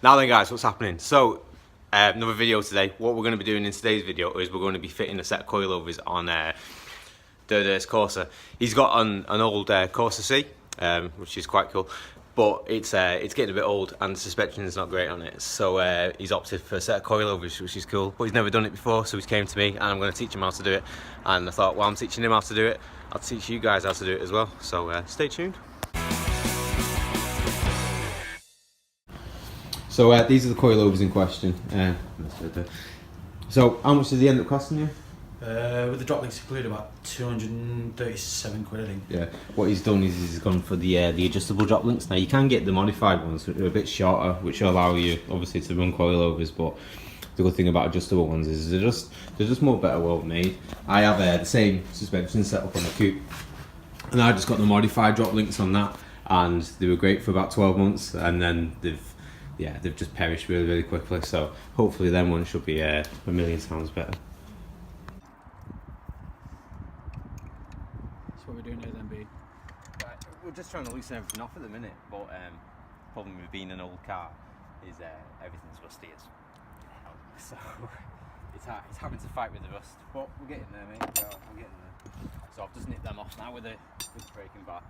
Now then guys, what's happening? So, another video today. What we're going to be doing in today's video is we're going to be fitting a set of coilovers on derders corsa. He's got an old Corsa C, which is quite cool, but it's getting a bit old and the suspension is not great on it. So he's opted for a set of coilovers, which is cool, but he's never done it before, so he's came to me and I'm going to teach him how to do it. And I thought, while I'm teaching him how to do it, I'll teach you guys how to do it as well. So stay tuned. So these are the coilovers in question. So how much did they end up costing you? With the drop links included, about 237 quid, I think. Yeah. What he's done is he's gone for the adjustable drop links. Now you can get the modified ones, which are a bit shorter, which will allow you obviously to run coilovers. But the good thing about adjustable ones is they're just more better well made. I have the same suspension set up on the coupe, and I just got the modified drop links on that, and they were great for about 12 months, and then they've just perished really quickly. So hopefully them ones should be a million times better. That's what we're doing here then, B. Right, we're just trying to loosen everything off at the minute, but problem with being an old car is everything's rusty as hell. So it's having to fight with the rust, but we're getting there, mate. Yeah, we're getting there. So I've just nipped them off now with the braking bar.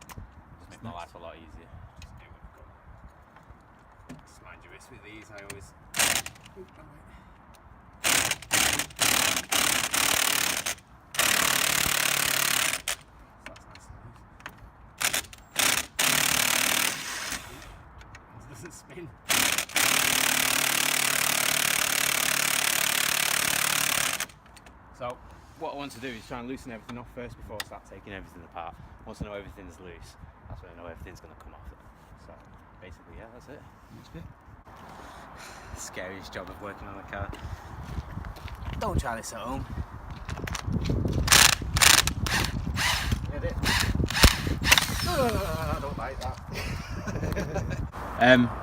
Just make my life a lot easier. Just mind your wrist with these. I always. Doesn't spin. So what I want to do is try and loosen everything off first before I start taking everything apart. Once I know everything's loose, that's when I know everything's going to come off. So basically, yeah, that's it. That's good. Scariest job of working on a car. Don't try this at home. Get it? I don't like that.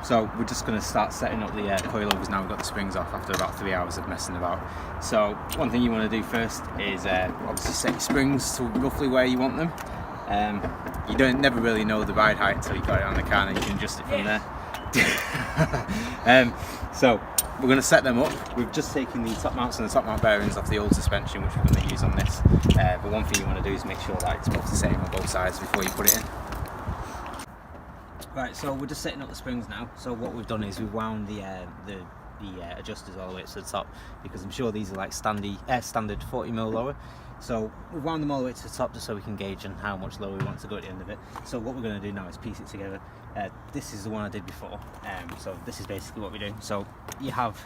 So we're just going to start setting up the coilovers now. We've got the springs off after about 3 hours of messing about. So one thing you want to do first is obviously set your springs to roughly where you want them. You never really know the ride height until you've got it on the car, and you can adjust it from there. So we're going to set them up. We've just taken the top mounts and the top mount bearings off the old suspension, which we're going to use on this. But one thing you want to do is make sure that it's both the same on both sides before you put it in. Right, so we're just setting up the springs now. So what we've done is we've wound the adjusters all the way to the top, because I'm sure these are like standard 40mm lower. So we've wound them all the way to the top just so we can gauge on how much lower we want to go at the end of it. So what we're going to do now is piece it together. This is the one I did before, so this is basically what we're doing. So you have,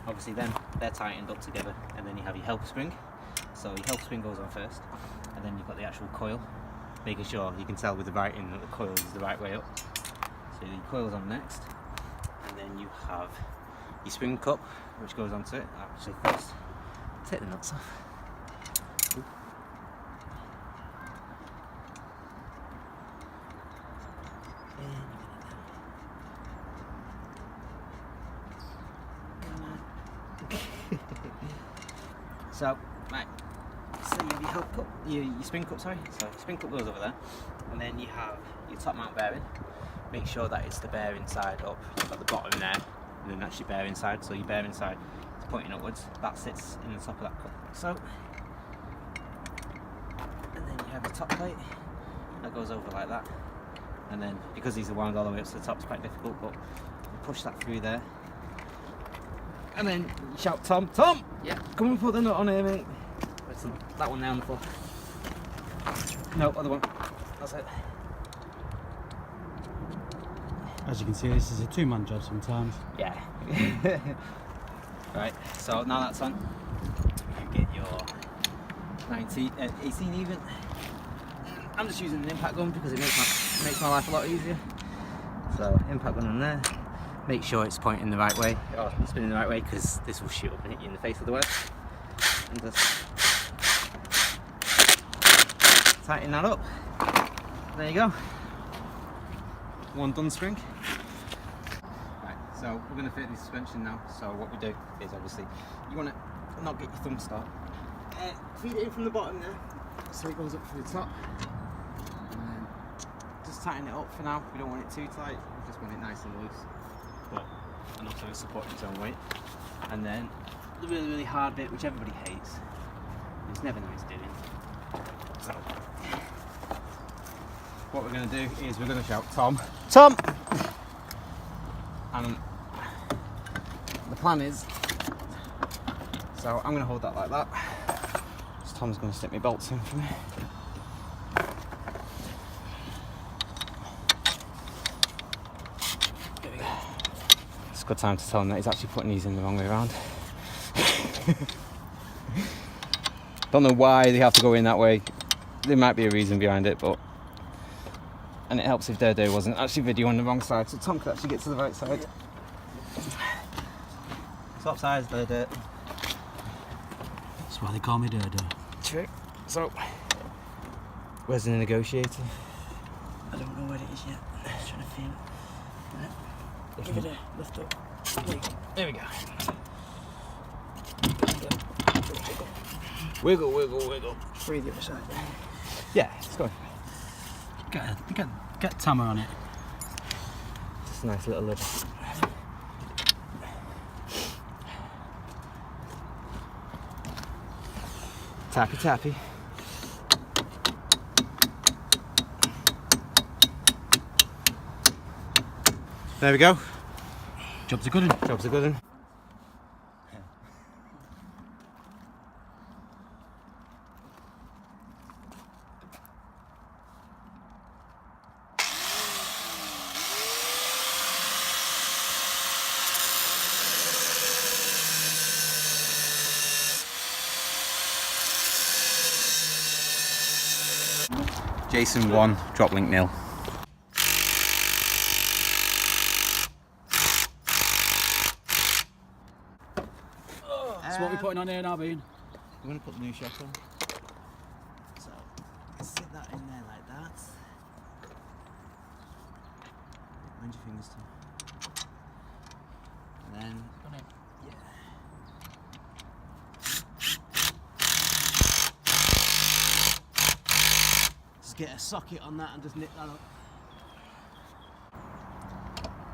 obviously then they're tightened up together, and then you have your helper spring. So your helper spring goes on first, and then you've got the actual coil, making sure you can tell with the writing that the coil is the right way up. So the coil's on next, and then you have your spring cup, which goes onto it. Actually first, take the nuts off. Ooh. So, right, so you have your help cup, your spring cup, sorry. So your spring cup goes over there, and then you have your top mount bearing. Make sure that it's the bearing side up. You've got the bottom there, and then that's your bearing side. So your bearing side is pointing upwards. That sits in the top of that cup, like so. And then you have the top plate that goes over like that. And then because these are wound all the way up to the top, it's quite difficult, but you push that through there. And then you shout, Tom, Tom! Yeah, come and put the nut on here, mate. That one there on the floor. No, other one. That's it. As you can see, this is a two-man job sometimes. Yeah. Right, so now that's on, you get your 18 even. I'm just using an impact gun because it makes my life a lot easier. So impact gun on there. Make sure it's pointing the right way, or spinning the right way, because this will shoot up and hit you in the face otherwise. And just tighten that up. There you go. One done spring. Right, so we're going to fit the suspension now. So what we do is obviously you want to not get your thumb stuck. Feed it in from the bottom there, so it goes up through the top. And then just tighten it up for now. We don't want it too tight. We just want it nice and loose. and also supporting its own weight. And then the really, really hard bit, which everybody hates, it's never nice doing. So, what we're going to do is we're going to shout, Tom! Tom! And the plan is, so I'm going to hold that like that. So Tom's going to stick my bolts in for me. It's a good time to tell him that he's actually putting these in the wrong way around. Don't know why they have to go in that way. There might be a reason behind it, but... And it helps if Derder wasn't actually videoing on the wrong side, so Tom could actually get to the right side. Swap sides, Derder. That's why they call me Derder. True. So, where's the negotiator? I don't know where it is yet. I'm just trying to think. Right. Give it a lift up. There we go. Wiggle, wiggle, wiggle. Free the other side. Yeah, it's going. Get Tammer on it. Just a nice little lid. Tappy, tappy. There we go. Job's a good one. Job's a good one. Jason 1, drop link 0. So what are we putting on here now, Bean? We're going to put the new shock on. So, sit that in there like that. Mind your fingers, Tom. And then... Yeah. Just get a socket on that and just nip that up.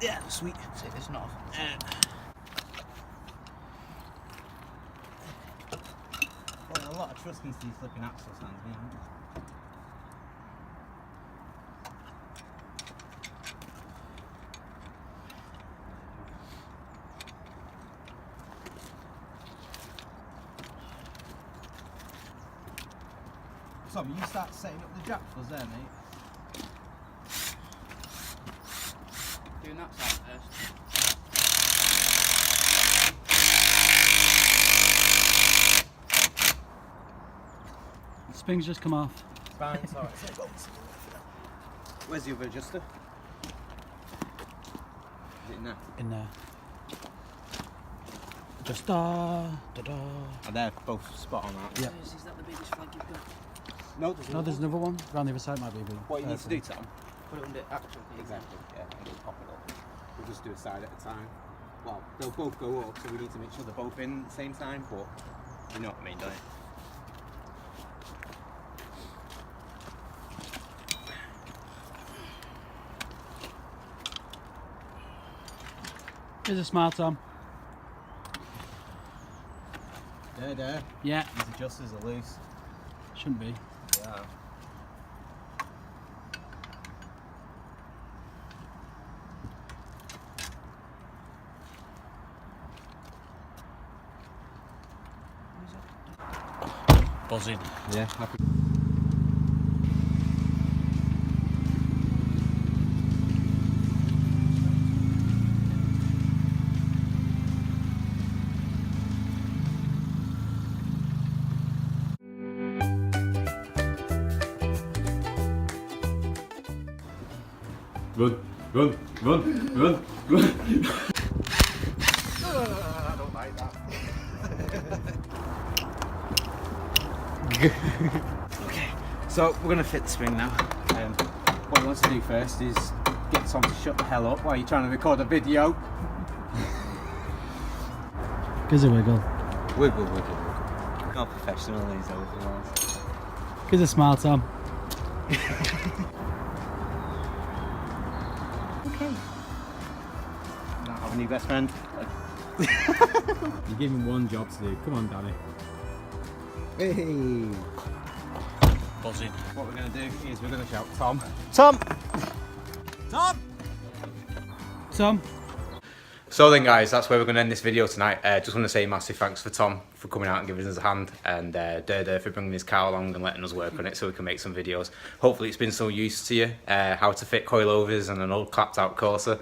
Yeah, sweet. Take this knot off. Well, a lot of trust into these flipping axle stands, isn't there? Tom, you start setting up the jack for us there, mate. Doing that side first. The springs just come off. Fine, it's alright. Where's the other adjuster? Is it in there? In there. Just da. Oh, they're both spot on that. Yeah. Is that the biggest flag you've got? No, There's another one. Round the other side might be. What you need to do, Tom? Put it under actual. Exactly, yeah, and just pop it up. We'll just do a side at a time. Well, they'll both go up, so we need to make sure they're both in at the same time, but you know what I mean, don't you? Here's a smart Tom. There. Yeah. These adjusters are loose. Shouldn't be. Yeah. Buzzing. Yeah, happy. Run. I don't like that. Okay, so we're going to fit the spring now. What we want to do first is get Tom to shut the hell up while you're trying to record a video. Gives a wiggle. Wiggle. How professional these are. Gives a smile, Tom. Okay. Now My new best friend. You gave him one job to do. Come on, Danny. Hey. Buzzing. What we're going to do is we're going to shout, Tom. Tom! Tom! Tom. So then guys, that's where we're going to end this video tonight. Just want to say massive thanks for Tom for coming out and giving us a hand, and Derder for bringing his car along and letting us work on it so we can make some videos. Hopefully it's been some use to you, how to fit coilovers and an old clapped out corsa.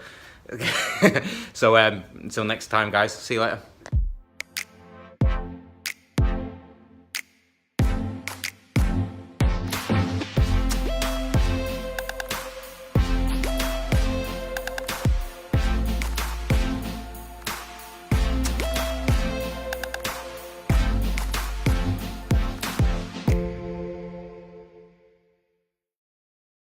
So until next time guys, see you later.